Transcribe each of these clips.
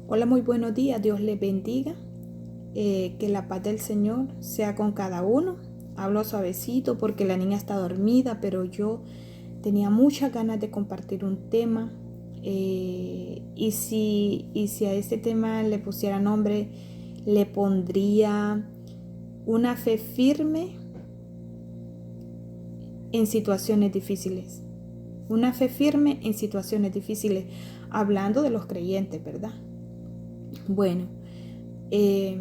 Hola, muy buenos días, Dios les bendiga, que la paz del Señor sea con cada uno. Hablo suavecito porque la niña está dormida, pero yo tenía muchas ganas de compartir un tema. Y si a este tema le pusiera nombre, le pondría una fe firme en situaciones difíciles. Una fe firme en situaciones difíciles, hablando de los creyentes, ¿verdad? Bueno, eh,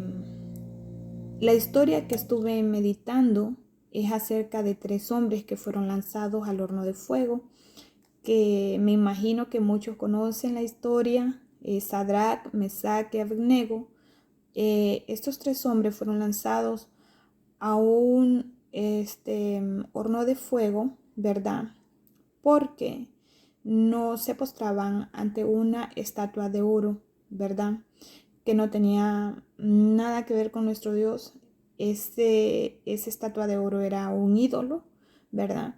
la historia que estuve meditando es acerca de 3 hombres que fueron lanzados al horno de fuego, que me imagino que muchos conocen la historia, Sadrach, Mesach y Abednego. Estos 3 hombres fueron lanzados a un horno de fuego, ¿verdad? Porque no se postraban ante una estatua de oro, ¿verdad? Que no tenía nada que ver con nuestro Dios. Esa estatua de oro era un ídolo, ¿verdad?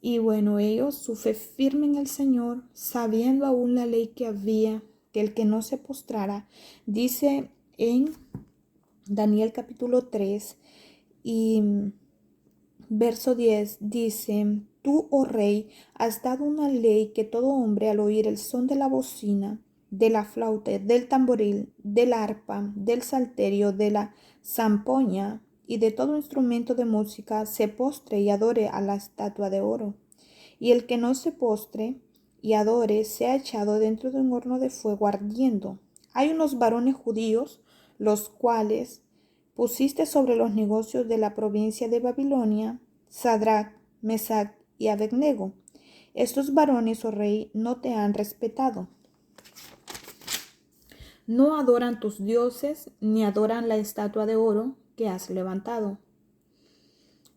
Y bueno, ellos, su fe firme en el Señor, sabiendo aún la ley que había, que el que no se postrara, dice en Daniel capítulo 3 y verso 10, dice: Tú, oh rey, has dado una ley que todo hombre al oír el son de la bocina, de la flauta, del tamboril, del arpa, del salterio, de la zampoña y de todo instrumento de música se postre y adore a la estatua de oro. Y el que no se postre y adore sea echado dentro de un horno de fuego ardiendo. Hay unos varones judíos, los cuales pusiste sobre los negocios de la provincia de Babilonia, Sadrach, Mesach y Abednego. Estos varones, oh rey, no te han respetado. No adoran tus dioses, ni adoran la estatua de oro que has levantado.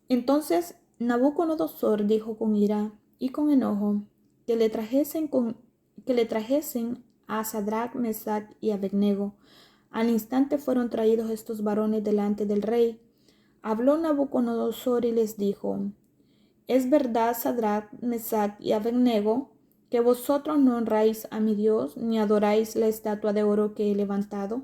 Entonces Nabucodonosor dijo con ira y con enojo que le trajesen a Sadrach, Mesach y Abednego. Al instante fueron traídos estos varones delante del rey. Habló Nabucodonosor y les dijo: Es verdad, Sadrach, Mesach y Abednego, que vosotros no honráis a mi Dios, ni adoráis la estatua de oro que he levantado.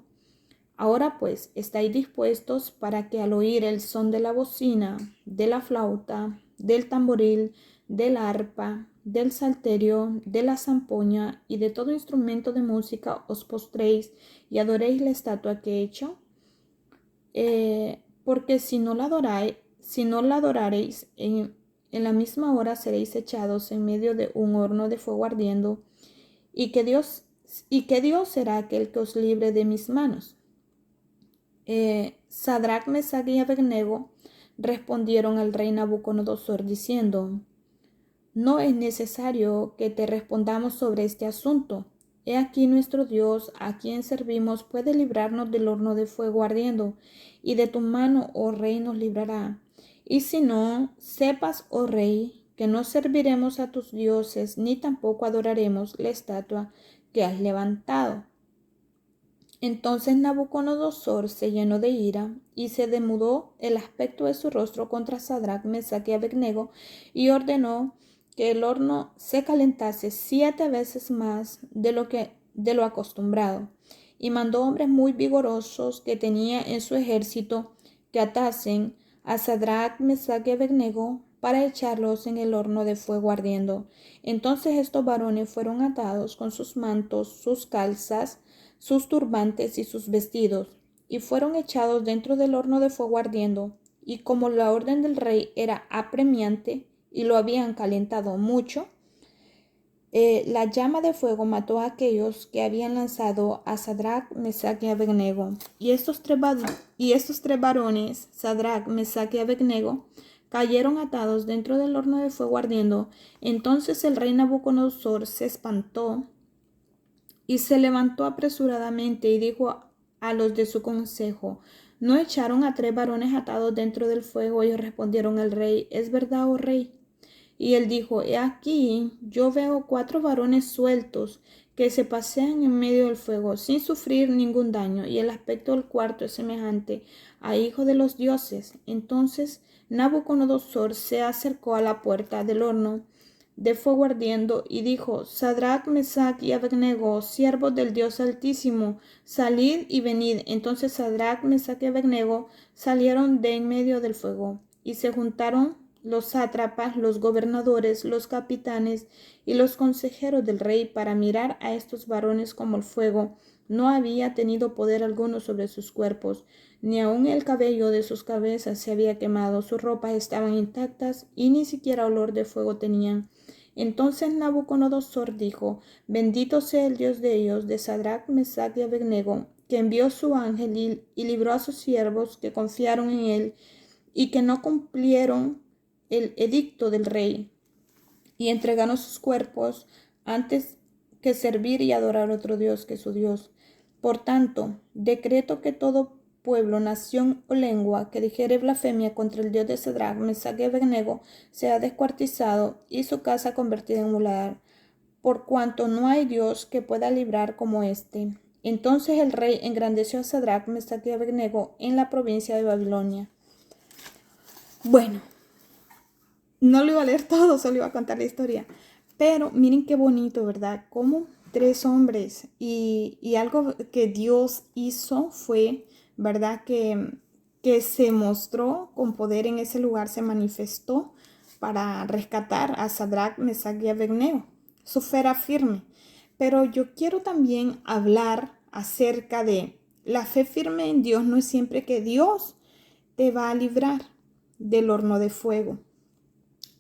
Ahora pues, estáis dispuestos para que al oír el son de la bocina, de la flauta, del tamboril, del arpa, del salterio, de la zampoña y de todo instrumento de música os postréis y adoréis la estatua que he hecho. Porque si no la adoraréis, en la misma hora seréis echados en medio de un horno de fuego ardiendo, y que Dios será aquel que os libre de mis manos. Sadrach, Mesach y Abednego respondieron al rey Nabucodonosor diciendo: No es necesario que te respondamos sobre este asunto. He aquí nuestro Dios, a quien servimos, puede librarnos del horno de fuego ardiendo, y de tu mano, oh rey, nos librará. Y si no, sepas, oh rey, que no serviremos a tus dioses, ni tampoco adoraremos la estatua que has levantado. Entonces Nabucodonosor se llenó de ira y se demudó el aspecto de su rostro contra Sadrach, Mesach y Abednego, y ordenó que el horno se calentase 7 veces más de lo acostumbrado, y mandó hombres muy vigorosos que tenía en su ejército que atasen a Sadrach, Mesach y Abednego para echarlos en el horno de fuego ardiendo. Entonces estos varones fueron atados con sus mantos, sus calzas, sus turbantes y sus vestidos, y fueron echados dentro del horno de fuego ardiendo. Y como la orden del rey era apremiante y lo habían calentado mucho, la llama de fuego mató a aquellos que habían lanzado a Sadrach, Mesach y Abednego. Y estos tres varones, Sadrach, Mesach y Abednego, cayeron atados dentro del horno de fuego ardiendo. Entonces el rey Nabucodonosor se espantó y se levantó apresuradamente y dijo a los de su consejo: ¿No echaron a 3 varones atados dentro del fuego? Ellos respondieron al rey: Es verdad, oh rey. Y él dijo: He aquí, yo veo 4 varones sueltos que se pasean en medio del fuego sin sufrir ningún daño, y el aspecto del cuarto es semejante a hijo de los dioses. Entonces Nabucodonosor se acercó a la puerta del horno de fuego ardiendo, y dijo: Sadrach, Mesach y Abednego, siervos del Dios Altísimo, salid y venid. Entonces Sadrach, Mesach y Abednego salieron de en medio del fuego, y se juntaron los sátrapas, los gobernadores, los capitanes y los consejeros del rey para mirar a estos varones como el fuego no había tenido poder alguno sobre sus cuerpos, ni aun el cabello de sus cabezas se había quemado, sus ropas estaban intactas y ni siquiera olor de fuego tenían. Entonces Nabucodonosor dijo: Bendito sea el Dios de ellos, de Sadrach, Mesach y Abednego, que envió su ángel y libró a sus siervos que confiaron en él y que no cumplieron el edicto del rey y entregaron sus cuerpos antes que servir y adorar a otro Dios que su Dios. Por tanto, decreto que todo pueblo, nación o lengua que dijere blasfemia contra el Dios de Sadrach, Mesach y Abednego sea descuartizado y su casa convertida en muladar, por cuanto no hay Dios que pueda librar como éste. Entonces el rey engrandeció a Sadrach, Mesach y Abednego en la provincia de Babilonia. Bueno, no lo iba a leer todo, solo iba a contar la historia. Pero miren qué bonito, ¿verdad? Como tres hombres y algo que Dios hizo fue, ¿verdad? Que se mostró con poder en ese lugar, se manifestó para rescatar a Sadrach, Mesach y Abednego. Su fe era firme. Pero yo quiero también hablar acerca de la fe firme en Dios. No es siempre que Dios te va a librar del horno de fuego.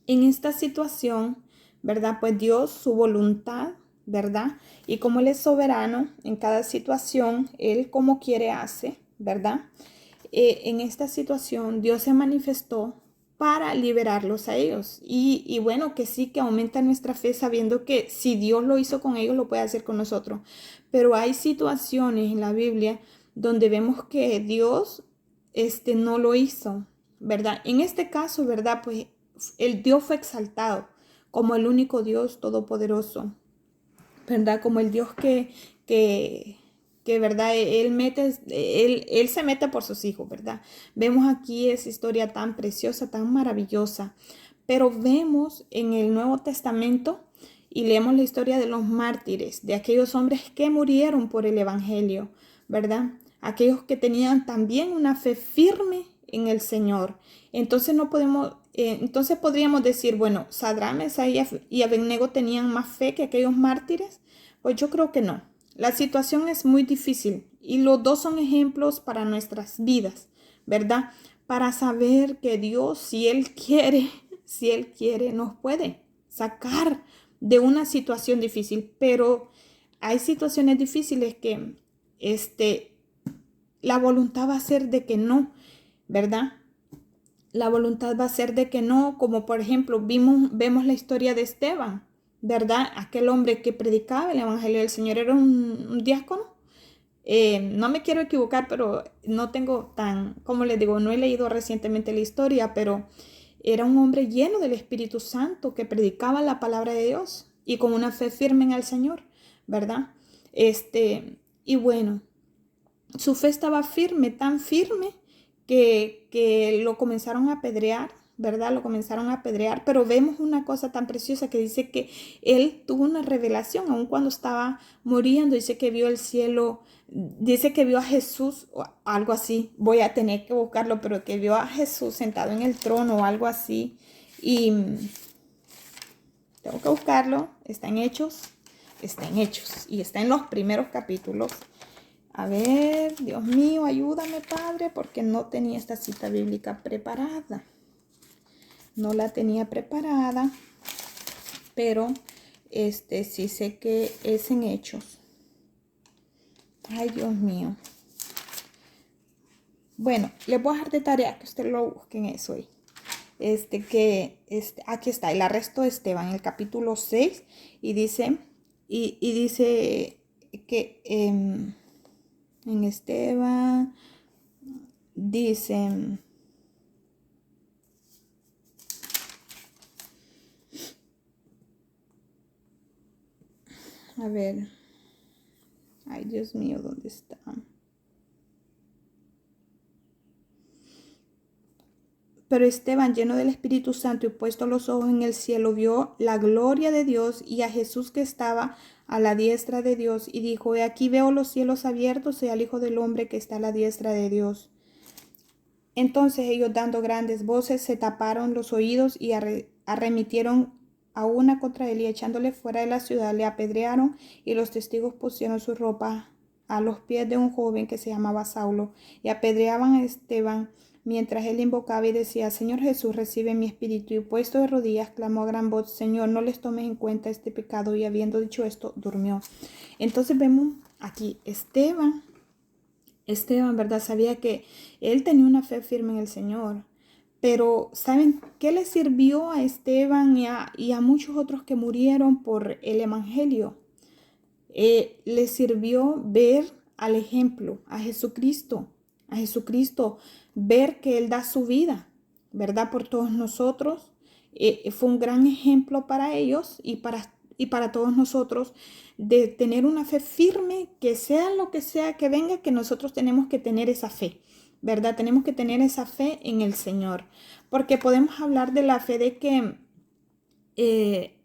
En esta situación, ¿verdad? Pues Dios, su voluntad, ¿verdad? Y como Él es soberano en cada situación, Él como quiere hace, ¿verdad? En esta situación Dios se manifestó para liberarlos a ellos. Y bueno, que sí, que aumenta nuestra fe sabiendo que si Dios lo hizo con ellos, lo puede hacer con nosotros. Pero hay situaciones en la Biblia donde vemos que Dios no lo hizo, ¿verdad? En este caso, ¿verdad? Pues el Dios fue exaltado como el único Dios todopoderoso, ¿verdad? Como el Dios que ¿verdad? Él se mete por sus hijos, ¿verdad? Vemos aquí esa historia tan preciosa, tan maravillosa, pero vemos en el Nuevo Testamento y leemos la historia de los mártires, de aquellos hombres que murieron por el Evangelio, ¿verdad? Aquellos que tenían también una fe firme en el Señor. Entonces entonces podríamos decir, bueno, Sadrach, Mesach y Abednego tenían más fe que aquellos mártires. Pues yo creo que no. La situación es muy difícil y los dos son ejemplos para nuestras vidas, ¿verdad? Para saber que Dios, si Él quiere, si Él quiere, nos puede sacar de una situación difícil. Pero hay situaciones difíciles que la voluntad va a ser de que no, ¿verdad? La voluntad va a ser de que no, como por ejemplo vemos la historia de Esteban, ¿verdad? Aquel hombre que predicaba el Evangelio del Señor era un diácono. No me quiero equivocar, pero no tengo como les digo, no he leído recientemente la historia, pero era un hombre lleno del Espíritu Santo que predicaba la palabra de Dios y con una fe firme en el Señor, ¿verdad? Y bueno, su fe estaba firme, tan firme que lo comenzaron a apedrear, ¿verdad? Lo comenzaron a apedrear, pero vemos una cosa tan preciosa que dice que él tuvo una revelación, aun cuando estaba muriendo, dice que vio el cielo, dice que vio a Jesús, o algo así, voy a tener que buscarlo, pero que vio a Jesús sentado en el trono o algo así, y tengo que buscarlo, está en Hechos, y está en los primeros capítulos. A ver, Dios mío, ayúdame, Padre, porque no tenía esta cita bíblica preparada. No la tenía preparada, pero sí sé que es en Hechos. Ay, Dios mío. Bueno, les voy a dejar de tarea que ustedes lo busquen eso ahí. Aquí está, el arresto de Esteban, en el capítulo 6, y dice, dice que en Esteban dice, a ver, ay Dios mío, ¿dónde está? Pero Esteban, lleno del Espíritu Santo y puesto los ojos en el cielo, vio la gloria de Dios y a Jesús que estaba a la diestra de Dios, y dijo: He aquí veo los cielos abiertos y al Hijo del Hombre que está a la diestra de Dios. Entonces ellos, dando grandes voces, se taparon los oídos y arremitieron a una contra él, y echándole fuera de la ciudad le apedrearon, y los testigos pusieron su ropa a los pies de un joven que se llamaba Saulo, y apedreaban a Esteban mientras él invocaba y decía: Señor Jesús, recibe mi espíritu. Y puesto de rodillas, clamó a gran voz: Señor, no les tomes en cuenta este pecado. Y habiendo dicho esto, durmió. Entonces vemos aquí Esteban, ¿verdad? Sabía que él tenía una fe firme en el Señor. Pero, ¿saben qué le sirvió a Esteban y a muchos otros que murieron por el Evangelio? Le sirvió ver al ejemplo, a Jesucristo, ver que Él da su vida, ¿verdad? Por todos nosotros. Fue un gran ejemplo para ellos y para todos nosotros, de tener una fe firme, que sea lo que sea que venga, que nosotros tenemos que tener esa fe, ¿verdad? Tenemos que tener esa fe en el Señor, porque podemos hablar de la fe de que